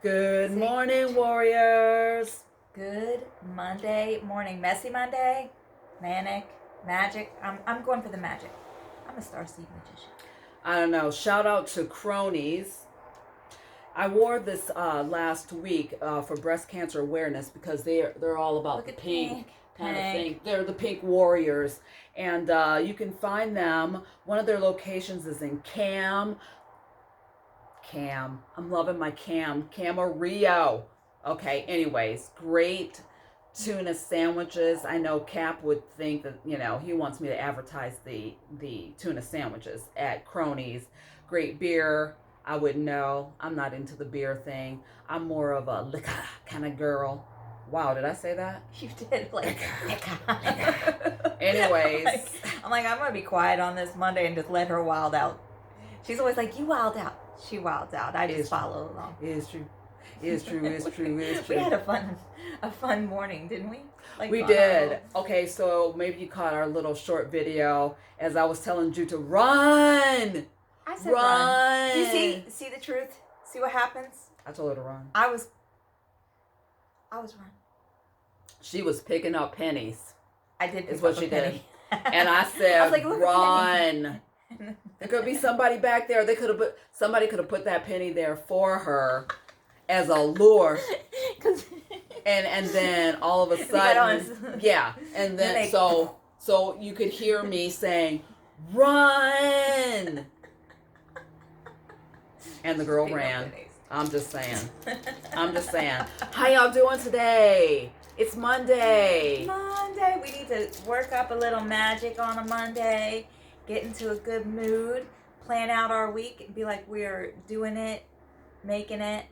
Good See? morning, warriors. Good Monday morning. Messy Monday, manic, magic. I'm going for the magic. I'm a starseed magician. I don't know. Shout out to Cronies. I wore this last week for breast cancer awareness because they're all about Look the at pink kind of Pink. thing. They're the pink warriors, and you can find them. One of their locations is in Cam. I'm loving my Camarillo. Okay. Anyways, great tuna sandwiches. I know Cap would think that he wants me to advertise the tuna sandwiches at Cronies. Great beer. I wouldn't know. I'm not into the beer thing. I'm more of a liquor kind of girl. Wow, did I say that? You did like. Anyways, I'm like, I'm gonna be quiet on this Monday and just let her wild out. She's always like, you wild out. She wilds out. I just follow along. It is true. It is true. It's true. It's true. We had a fun morning, didn't we? Like we did. Okay, so maybe you caught our little short video as I was telling you to run. I said run. Do you see the truth? See what happens? I told her to run. I was run. She was picking up pennies. I did pick is what up she a penny. did. And I said, I was like, look, run. There could be somebody back there. Somebody could have put that penny there for her as a lure. And then all of a sudden, yeah. And then so you could hear me saying, run. And the girl ran. I'm just saying. How y'all doing today? It's Monday. We need to work up a little magic on a Monday. Get into a good mood. Plan out our week and be like we're doing it, making it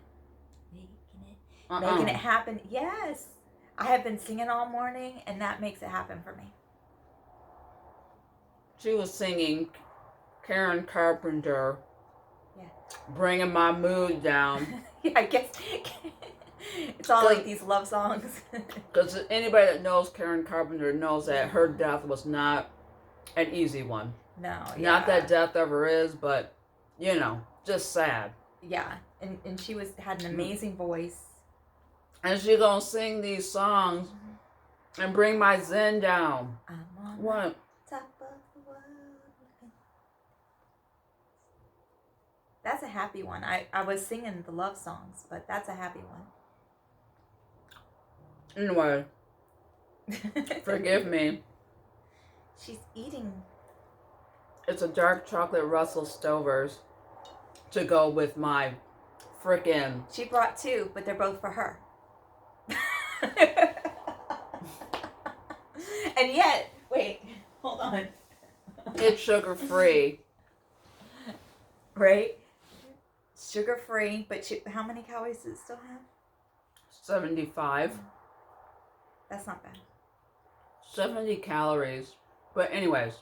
happen. Yes. I have been singing all morning and that makes it happen for me. She was singing Karen Carpenter. Yeah. Bringing my mood down. Yeah, I guess it's all like these love songs. Because anybody that knows Karen Carpenter knows that her death was not an easy one. No, yeah. Not that death ever is, but just sad. Yeah, and she had an amazing voice. And she gonna sing these songs and bring my zen down. I'm on what? Top of the world. That's a happy one. I was singing the love songs, but that's a happy one. Anyway, forgive me. She's eating. It's a dark chocolate Russell Stovers to go with my frickin'. She brought two, but they're both for her. And yet, wait, hold on. It's sugar free. Right? Sugar free, but how many calories does it still have? 75. That's not bad. 70 calories. But anyways,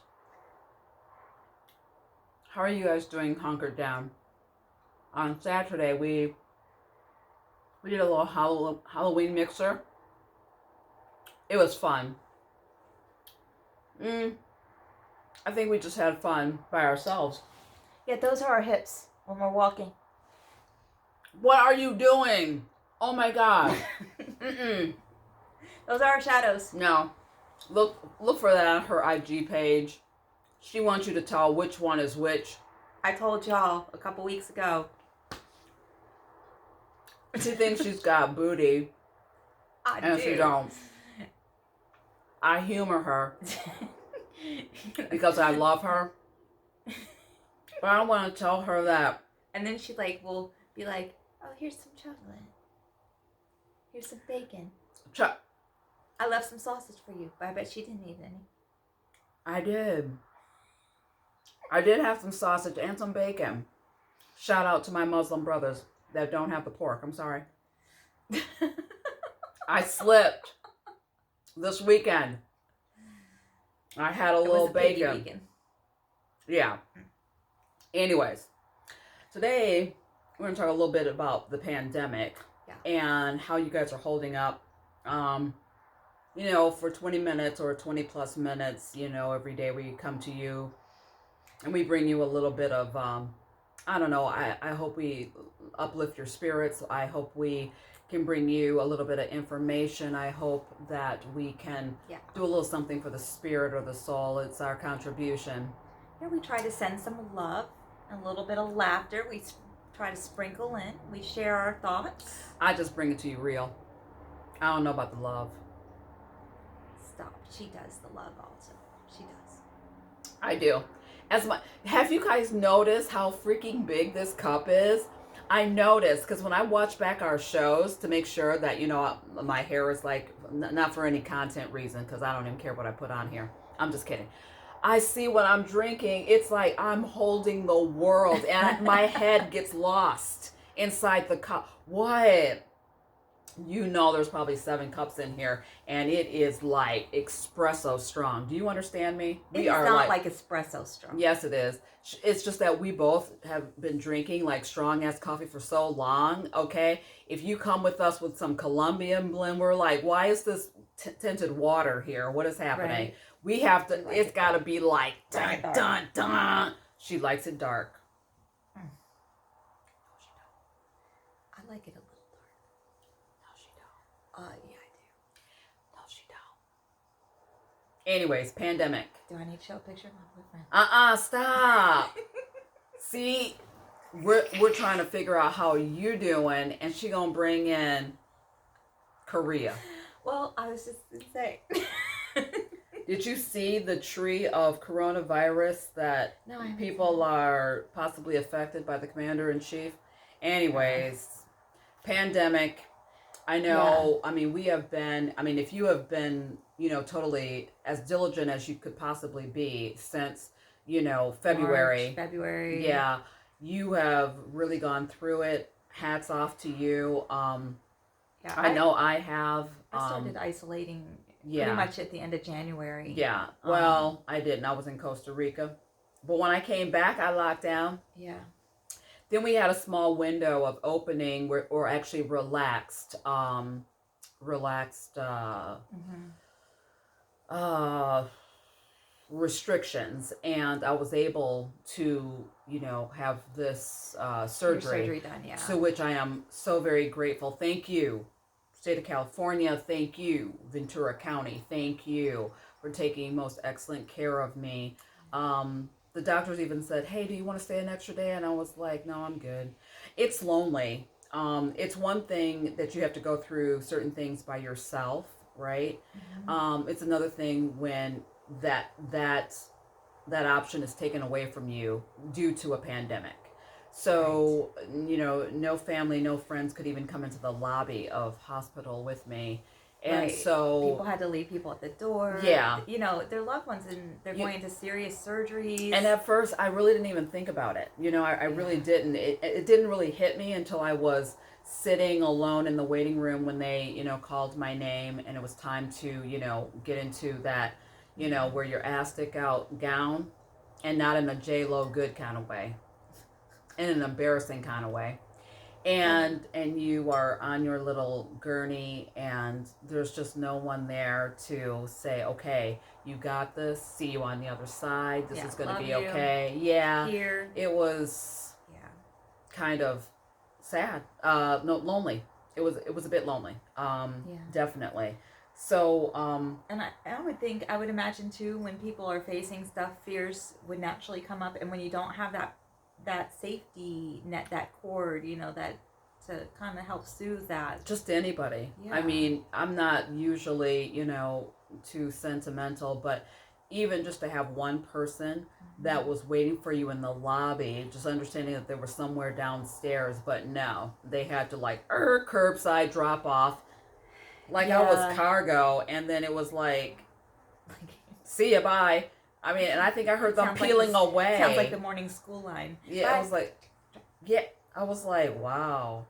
how are you guys doing hunkered down? On Saturday, we did a little Halloween mixer. It was fun. I think we just had fun by ourselves. Yeah, those are our hips when we're walking. What are you doing? Oh my God. Those are our shadows. No. Look for that on her IG page. She wants you to tell which one is which. I told y'all a couple weeks ago. She thinks she's got booty. And she don't. I humor her. Because I love her. But I don't want to tell her that. And then she will be like, oh, here's some chocolate. Here's some bacon. I left some sausage for you, but I bet she didn't eat any. I did. I did have some sausage and some bacon. Shout out to my Muslim brothers that don't have the pork. I'm sorry. I slipped this weekend. I had a little bacon. Yeah. Anyways, today we're going to talk a little bit about the pandemic and how you guys are holding up. For 20 minutes or 20 plus minutes, every day we come to you and we bring you a little bit of I don't know. I hope we uplift your spirits. I hope we can bring you a little bit of information. I hope that we can Yeah. do a little something for the spirit or the soul. It's our contribution. Yeah, we try to send some love, a little bit of laughter. We try to sprinkle in. We share our thoughts. I just bring it to you real. I don't know about the love. Stop. She does the love also. She does. I do. Have you guys noticed how freaking big this cup is? I noticed because when I watch back our shows to make sure that, my hair is like, not for any content reason, because I don't even care what I put on here. I'm just kidding. I see when I'm drinking, it's like I'm holding the world and my head gets lost inside the cup. What? There's probably 7 cups in here and it is like espresso strong. Do you understand me? It's not like espresso strong. Yes, it is. It's just that we both have been drinking like strong ass coffee for so long. Okay. If you come with us with some Colombian blend, we're like, why is this tinted water here? What is happening? Right. We have to, Like it's got to be like, dun, dark. dun, dun. She likes it dark. I like it a little dark. No, she don't. Yeah, I do. No, she don't. Anyways, pandemic. Do I need to show a picture of my boyfriend? Stop. See, we're trying to figure out how you doing, and she gonna bring in Korea. Well, I was just gonna say. Did you see the tree of coronavirus that No, I haven't people seen it. are possibly affected by the commander-in-chief? Anyways, pandemic. I know, I mean, if you have been, totally as diligent as you could possibly be since, February. March, February. Yeah, you have really gone through it. Hats off to you. Yeah, I know I have. I started isolating yeah. pretty much at the end of January. Yeah. Well, I didn't. I was in Costa Rica. But when I came back, I locked down. Yeah. Then we had a small window of opening or actually relaxed restrictions, and I was able to, have this Your surgery. surgery done, yeah. To which I am so very grateful. Thank you, State of California. Thank you, Ventura County. Thank you for taking most excellent care of me. The doctors even said, hey, do you want to stay an extra day? And I was like, no, I'm good. It's lonely. It's one thing that you have to go through certain things by yourself, right? Mm-hmm. It's another thing when that option is taken away from you due to a pandemic. So, no family, no friends could even come into the lobby of hospital with me. And so people had to leave people at the door. Yeah. Their loved ones, and they're going into serious surgeries. And at first, I really didn't even think about it. I really didn't. It didn't really hit me until I was sitting alone in the waiting room when they, called my name, and it was time to, get into that, where your ass stick out gown, and not in a J-Lo good kind of way, in an embarrassing kind of way. And you are on your little gurney, and there's just no one there to say, okay, you got this, see you on the other side, this is going to be okay. Yeah. Here. It was kind of sad. No, lonely. It was a bit lonely. Definitely. So, and I would imagine too, when people are facing stuff, fears would naturally come up, and when you don't have that safety net, that cord, that to kind of help soothe that. Just anybody. Yeah. I mean, I'm not usually, too sentimental, but even just to have one person that was waiting for you in the lobby, just understanding that they were somewhere downstairs, but no, they had to curbside drop off. I was cargo, and then it was like, see ya, bye. I mean, and I think I heard them peeling away. Sounds like the morning school line. Yeah, I was like, wow.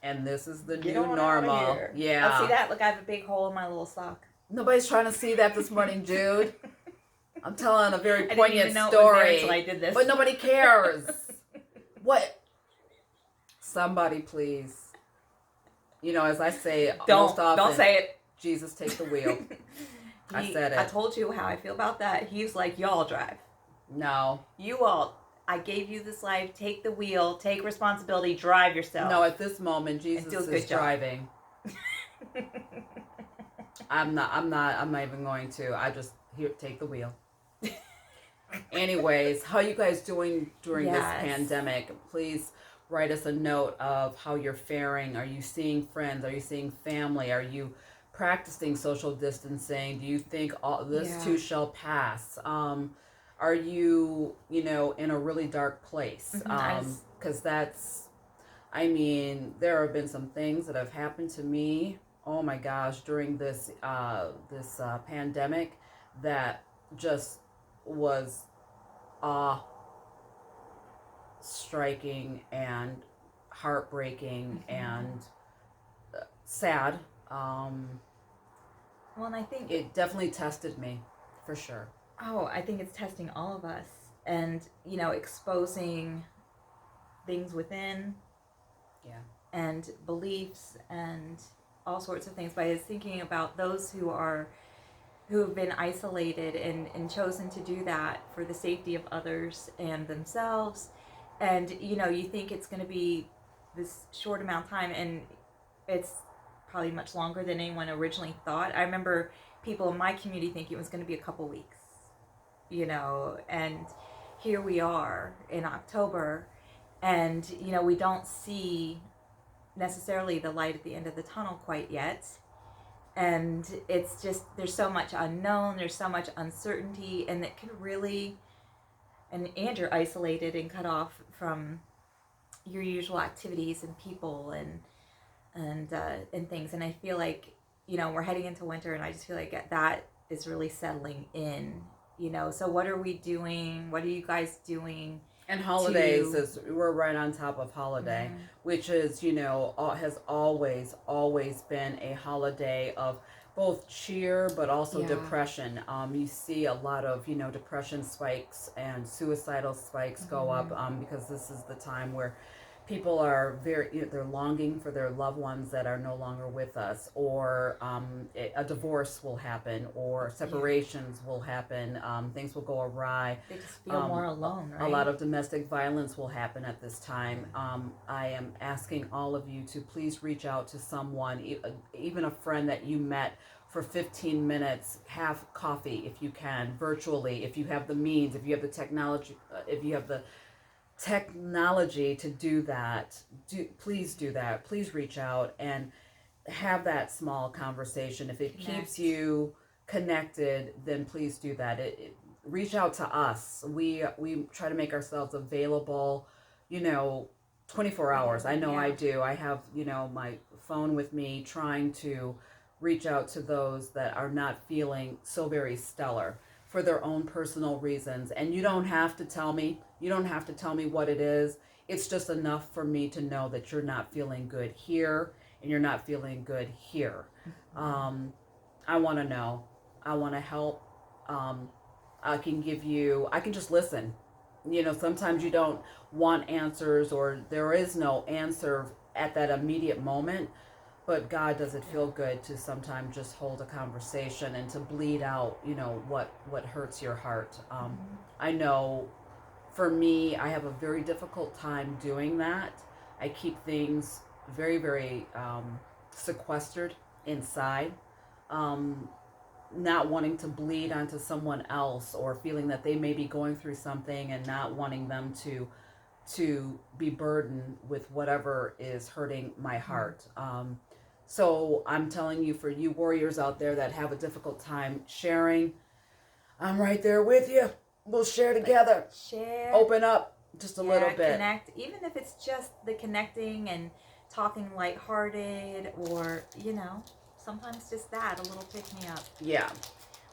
And this is the new normal. Yeah. Oh, see that? Look, I have a big hole in my little sock. Nobody's trying to see that this morning, Jude. I'm telling a very I poignant didn't even know story. It was there until I did this. But nobody cares. What? Somebody, please. As I say most often. Don't say it. Jesus, take the wheel. I said it. I told you how I feel about that. He's like, y'all drive. No. You all I gave you this life. Take the wheel. Take responsibility. Drive yourself. No, at this moment, Jesus do a is good job. driving. I'm not even going to. I just here take the wheel. Anyways, how you guys doing during this pandemic? Please write us a note of how you're faring. Are you seeing friends? Are you seeing family? Are you practicing social distancing? Do you think all this too shall pass? Are you, in a really dark place? Because that's, I mean, there have been some things that have happened to me. Oh my gosh, during this pandemic, that just was awe striking and heartbreaking and sad. Well, and I think it definitely tested me, for sure. Oh, I think it's testing all of us, and exposing things within, and beliefs and all sorts of things. But I was thinking about those who have been isolated and chosen to do that for the safety of others and themselves. And you think it's going to be this short amount of time, and it's probably much longer than anyone originally thought. I remember people in my community thinking it was going to be a couple weeks, and here we are in October, and we don't see necessarily the light at the end of the tunnel quite yet. And it's just, there's so much unknown, there's so much uncertainty, and it can really, and you're isolated and cut off from your usual activities and people and things. And I feel like, we're heading into winter, and I just feel like that is really settling in, So what are we doing? What are you guys doing? And holidays we're right on top of holiday, which is, has always been a holiday of both cheer but also depression. You see a lot of, depression spikes and suicidal spikes go up because this is the time where people are they're longing for their loved ones that are no longer with us, or a divorce will happen, or separations will happen. Things will go awry. They just feel more alone, right? A lot of domestic violence will happen at this time. I am asking all of you to please reach out to someone, even a friend that you met for 15 minutes, have coffee if you can, virtually, if you have the means, if you have the technology, to do that. Please do that. Please reach out and have that small conversation. If it keeps you connected, then please do that. Reach out to us. We try to make ourselves available, 24 hours. I know I do. I have, my phone with me, trying to reach out to those that are not feeling so very stellar for their own personal reasons. And you don't have to tell me what it is. It's just enough for me to know that you're not feeling good here and you're not feeling good here. I want to know. I want to help. I can just listen. Sometimes you don't want answers, or there is no answer at that immediate moment. But God, does it feel good to sometimes just hold a conversation and to bleed out, what hurts your heart. I know for me, I have a very difficult time doing that. I keep things very, very sequestered inside, not wanting to bleed onto someone else, or feeling that they may be going through something and not wanting them to be burdened with whatever is hurting my heart. So I'm telling you, for you warriors out there that have a difficult time sharing, I'm right there with you. We'll share together. Share. Open up just a little bit. Connect, even if it's just the connecting and talking lighthearted, or, sometimes just that, a little pick-me-up. Yeah.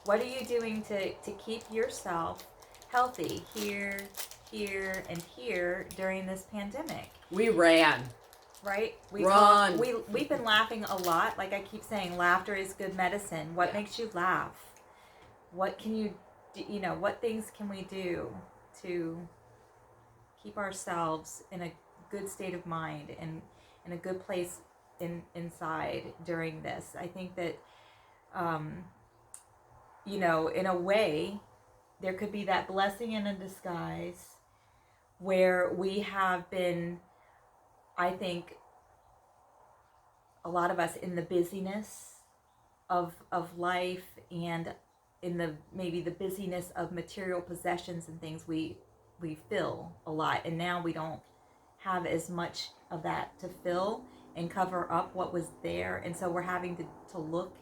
What are you doing to keep yourself healthy here, and here during this pandemic? We ran. Right? We've been laughing a lot. Like I keep saying, laughter is good medicine. What makes you laugh? What can you do, what things can we do to keep ourselves in a good state of mind and in a good place inside during this? I think that, in a way, there could be that blessing in a disguise where we have been, I think, a lot of us in the busyness of life, and in the maybe the busyness of material possessions and things, we fill a lot, and now we don't have as much of that to fill and cover up what was there, and so we're having to look,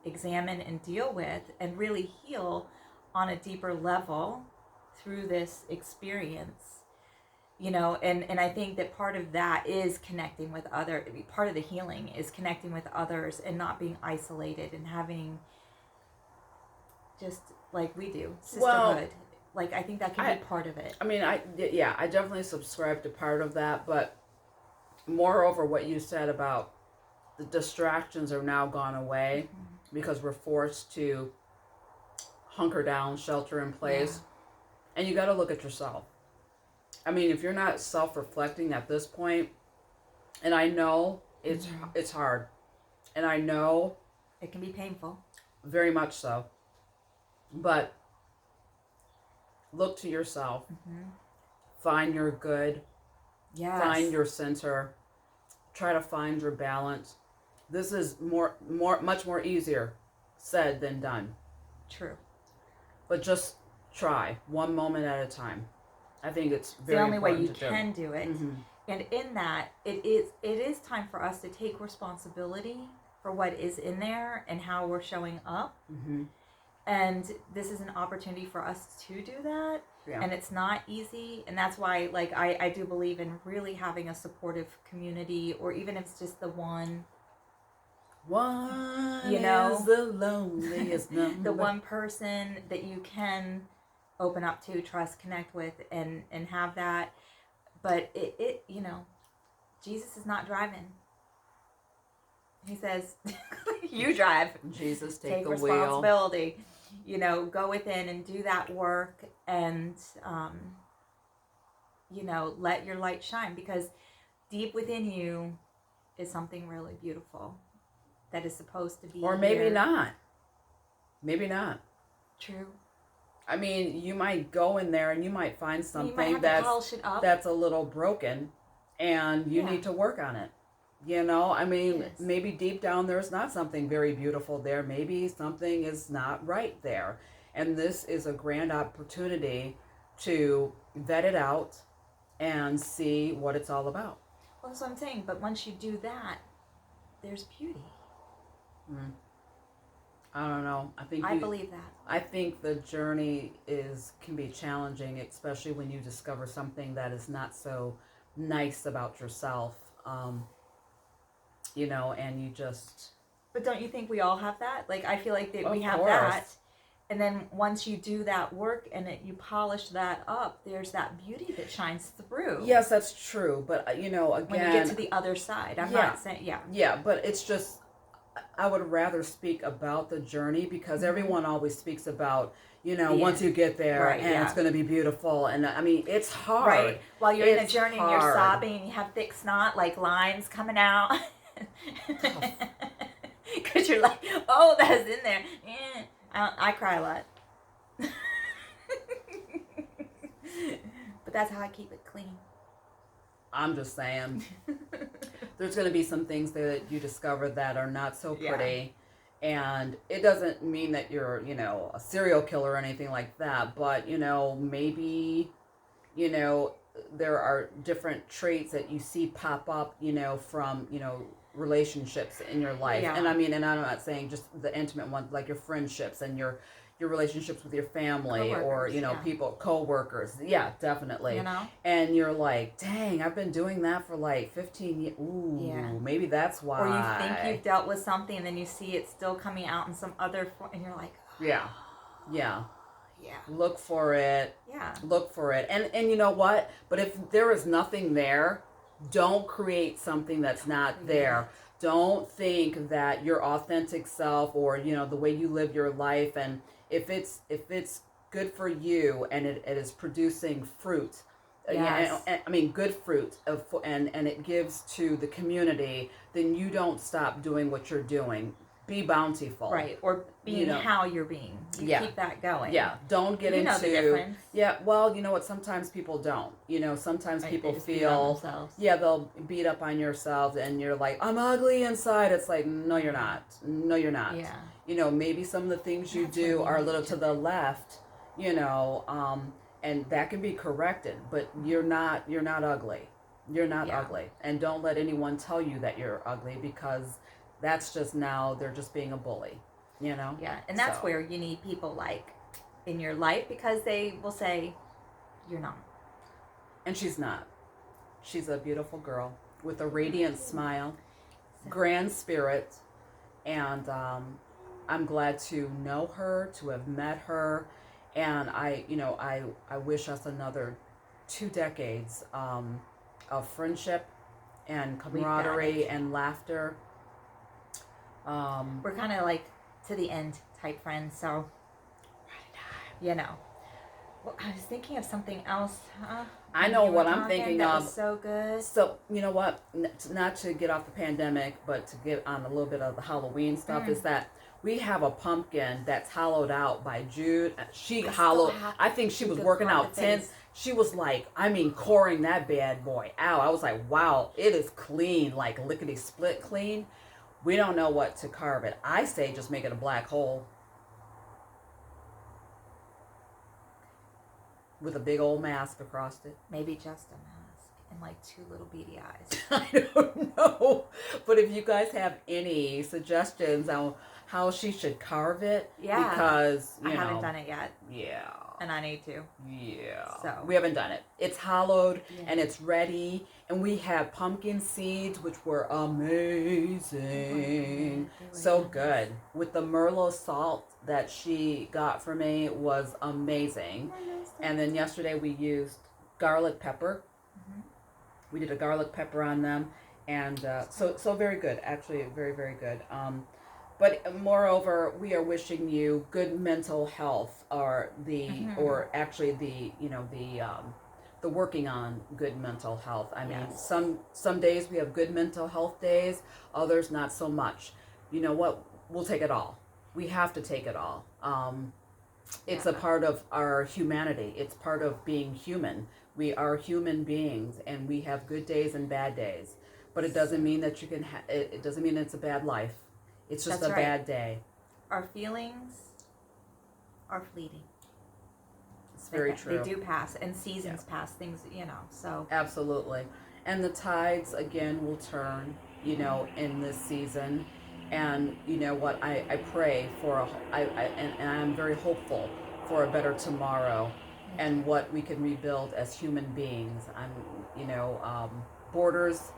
examine, and deal with, and really heal on a deeper level through this experience. And I think that part of that is connecting with part of the healing is connecting with others and not being isolated and having, just like we do, sisterhood. Well, like, I think that can be part of it. I mean, I definitely subscribe to part of that, but moreover, what you said about the distractions are now gone away because we're forced to hunker down, shelter in place, and you got to look at yourself. I mean, if you're not self-reflecting at this point, and I know it's hard, and I know it can be painful, very much so, but look to yourself, find your good, find your center, try to find your balance. This is much more easier said than done. True. But just try one moment at a time. I think it's very the only way you to can do it. And in that, it is time for us to take responsibility for what is in there and how we're showing up. And this is an opportunity for us to do that. And it's not easy. And that's why, like, I do believe in really having a supportive community, or even if it's just the one is the loneliest number. The one person that you can open up to, trust, connect with, and have that. But it Jesus is not driving. He says, you drive. Jesus, take the responsibility. Go within and do that work, and let your light shine, because deep within you is something really beautiful that is supposed to be. Or maybe not. Maybe not. True. I mean, you might go in there and you might find something that's a little broken, and you need to work on it. I mean, maybe deep down there's not something very beautiful there. Maybe something is not right there. And this is a grand opportunity to vet it out and see what it's all about. Well, that's what I'm saying. But once you do that, there's beauty. I don't know. I believe that. I think the journey can be challenging, especially when you discover something that is not so nice about yourself. And you just... But don't you think we all have that? Like, I feel like that we have that. And then once you do that work and you polish that up, there's that beauty that shines through. Yes, that's true. But, again... When you get to the other side. I'm not saying... Yeah, but it's just... I would rather speak about the journey, because everyone always speaks about, once you get there it's going to be beautiful. And I mean, it's hard. Right. While you're in the journey and you're sobbing and you have thick snot, like lines coming out. Because you're like, oh, that's in there. I cry a lot. But that's how I keep it clean. I'm just saying. There's going to be some things that you discover that are not so pretty. And it doesn't mean that you're, a serial killer or anything like that. But, maybe, there are different traits that you see pop up, from, relationships in your life. Yeah. And I mean, and I'm not saying just the intimate ones, like your friendships and your relationships with your family, co-workers, or people, co-workers. Yeah, definitely. And you're like, dang, I've been doing that for like 15 years. Ooh, maybe that's why. Or you think you've dealt with something and then you see it still coming out in some other form, and you're like, oh. Yeah. Look for it. And you know what? But if there is nothing there, don't create something that's not there. Don't think that your authentic self, or the way you live your life, and if it's good for you and it is producing fruit, I mean good fruit, and it gives to the community, then you don't stop doing what you're doing. be bountiful. Right. Or being You know. how you're being. You Yeah. keep that going. Yeah, don't get You into know the difference. yeah, well, you know what, sometimes people don't. You know, sometimes Right, people they just beat on feel themselves. yeah, they'll beat up on yourself and you're like, I'm ugly inside. It's like, no, you're not. No, you're not. Yeah. You know, maybe some of the things you That's do when we are a need little each to the left, you know, and that can be corrected, but you're not ugly. You're not Yeah. ugly. And don't let anyone tell you that you're ugly, because that's just now they're just being a bully, you know? Yeah. And that's So. where you need people like in your life, because they will say, you're not. And she's not. She's a beautiful girl with a radiant smile, grand spirit, and I'm glad to know her, to have met her, and I wish us another 2 decades of friendship and camaraderie and laughter. We're kind of like to the end type friends, so you know. Well, I was thinking of something else. I know You were what I'm talking, thinking that of. was so good. So, you know what? Not to get off the pandemic, but to get on a little bit of the Halloween stuff, is that we have a pumpkin that's hollowed out by Jude. She hollowed, I think she was working out 10. She was like, I mean, coring that bad boy out. I was like, wow, it is clean, like lickety split clean. We don't know what to carve it. I say just make it a black hole with a big old mask across it. Maybe just a mask and like 2 little beady eyes. I don't know. But if you guys have any suggestions on how she should carve it, Yeah. because I haven't done it yet. Yeah. And I need to. Yeah. So. We haven't done it. It's hollowed and it's ready, and we have pumpkin seeds, which were amazing. So good. With the Merlot salt that she got for me was amazing. And then yesterday we used garlic pepper. Mm-hmm. We did a garlic pepper on them, and so very good. Actually, very, very good. But moreover, we are wishing you good mental health, or or actually the working on good mental health. I mean, Yes. some days we have good mental health days, others not so much. You know what? We'll take it all. We have to take it all. It's a part of our humanity. It's part of being human. We are human beings, and we have good days and bad days. But it doesn't mean that you can. It doesn't mean it's a bad life. It's just That's a right. bad day. Our feelings are fleeting. It's very true. They do pass, and seasons pass. Things, you know. So absolutely, and the tides again will turn. You know, in this season, and you know what? I pray for and I'm very hopeful for a better tomorrow, and what we can rebuild as human beings. Borders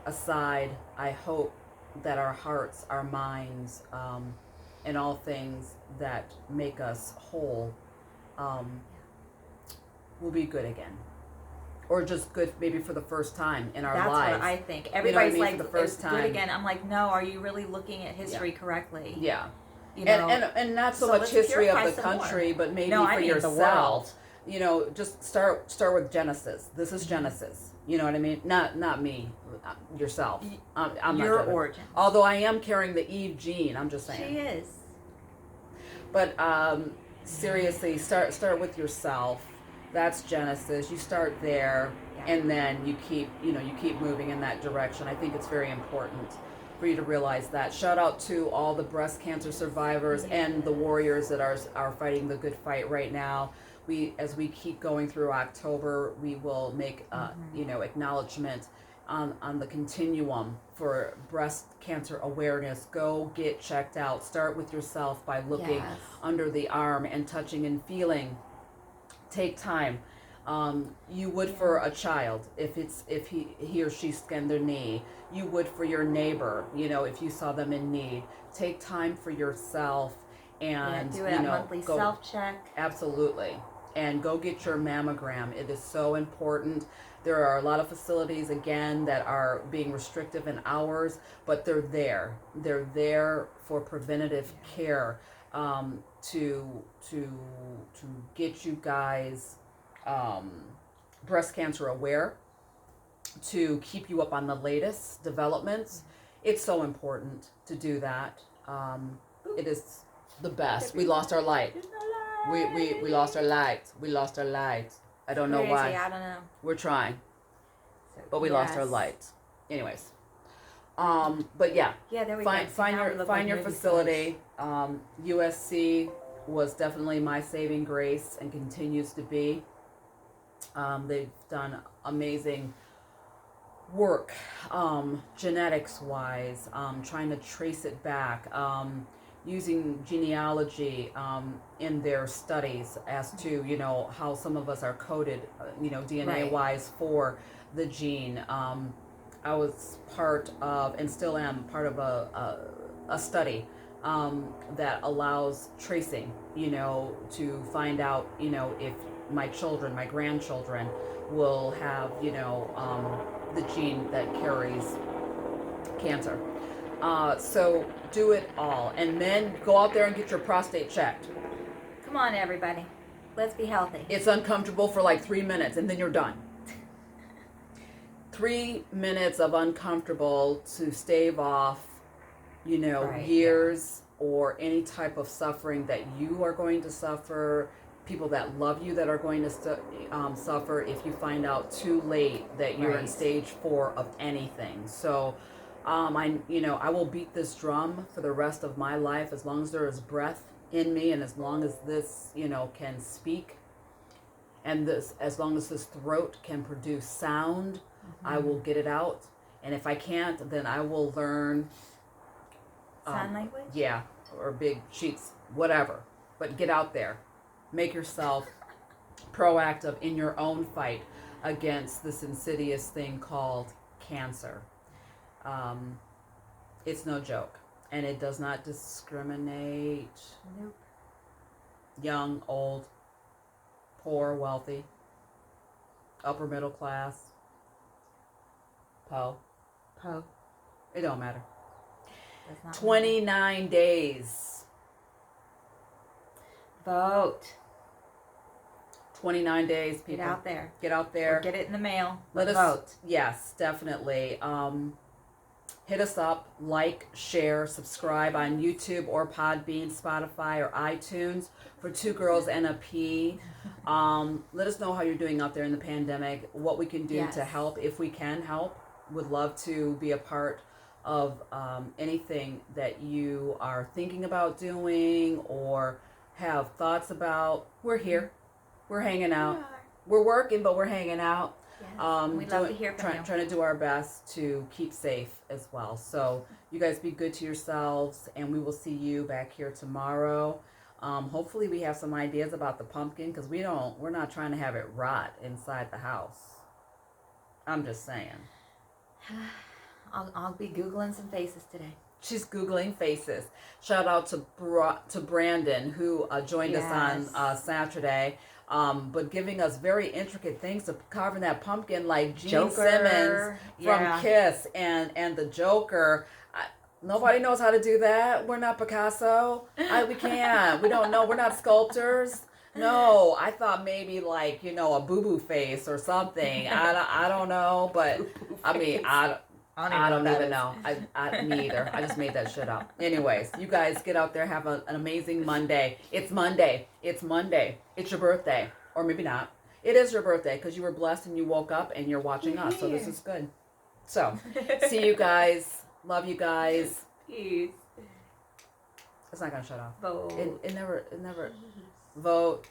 aside, I hope that our hearts, our minds, and all things that make us whole will be good again. Or just good maybe for the first time in our that's lives. what I think. Everybody's you know what I mean? like, For the first it's time. good again. I'm like, no, are you really looking at history correctly? Yeah. You know? And not so, So much let's history of purify the some country, more. but maybe No, for I mean the yourself. world. You know, just start with Genesis. This is Genesis. You know what I mean? Not me, yourself. I'm Your not origin. Although I am carrying the Eve gene. I'm just saying. She is. But seriously, start with yourself. That's Genesis. You start there, and then you keep moving in that direction. I think it's very important for you to realize that. Shout out to all the breast cancer survivors and the warriors that are fighting the good fight right now. As we keep going through October, we will make acknowledgement on the continuum for breast cancer awareness. Go get checked out. Start with yourself by looking under the arm and touching and feeling. Take time. You would for a child if he or she skinned their knee. You would for your neighbor, if you saw them in need. Take time for yourself and do a monthly self-check. Absolutely. And go get your mammogram. It is so important. There are a lot of facilities, again, that are being restrictive in hours, but they're there. They're there for preventative care, to get you guys breast cancer aware, to keep you up on the latest developments. It's so important to do that. It is the best. We lost our light. There's no light. We lost our light. We lost our light. I don't know Crazy, why. I don't know. We're trying, So, but we lost our yes. light. Anyways, but yeah, Yeah, there we go. find So now we look like your movie facility. USC was definitely my saving grace and continues to be. They've done amazing work, genetics wise, trying to trace it back, using genealogy in their studies as to, you know, how some of us are coded, you know, DNA wise for the gene. I was part of, and still am part of a study that allows tracing, you know, to find out, you know, if my children, my grandchildren will have, you know, the gene that carries cancer. So do it all. And men, go out there and get your prostate checked. Come on, everybody. Let's be healthy. It's uncomfortable for like 3 minutes and then you're done. 3 minutes of uncomfortable to stave off, you know, years or any type of suffering that you are going to suffer, people that love you that are going to suffer if you find out too late that you're in stage 4 of anything. So I will beat this drum for the rest of my life as long as there is breath in me and as long as this, you know, can speak and this, as long as this throat can produce sound, I will get it out. And if I can't, then I will learn sign language? Yeah, or big sheets, whatever. But get out there. Make yourself proactive in your own fight against this insidious thing called cancer. It's no joke. And it does not discriminate. Nope. Young, old, poor, wealthy, upper middle class, Po. It don't matter. Does not 29 days. Vote. 29 days, people. Get out there. Get out there. Or get it in the mail. Let us vote. Yes, definitely. Hit us up, like, share, subscribe on YouTube or Podbean, Spotify, or iTunes for Two Girls and a P. Let us know how you're doing out there in the pandemic, what we can do to help, if we can help. Would love to be a part of anything that you are thinking about doing or have thoughts about. We're here. We're hanging out. We're working, but we're hanging out. Yes. We'd love to hear from you. Trying to do our best to keep safe as well. So you guys be good to yourselves, and we will see you back here tomorrow. Hopefully we have some ideas about the pumpkin, because we're not trying to have it rot inside the house. I'm just saying. I'll be Googling some faces today. She's Googling faces. Shout out to Brandon, who joined us on Saturday. But giving us very intricate things to carving that pumpkin, like Gene Simmons from Kiss and the Joker. Nobody knows how to do that. We're not Picasso. We can't. We don't know. We're not sculptors. No, I thought maybe like, you know, a boo-boo face or something. I don't know, but I mean, I don't even know. Me either. I just made that shit up. Anyways, you guys get out there, have an amazing Monday. It's Monday. It's Monday. It's your birthday. Or maybe not. It is your birthday because you were blessed and you woke up and you're watching us. So this is good. So, see you guys. Love you guys. Peace. It's not going to shut off. Vote. It never vote.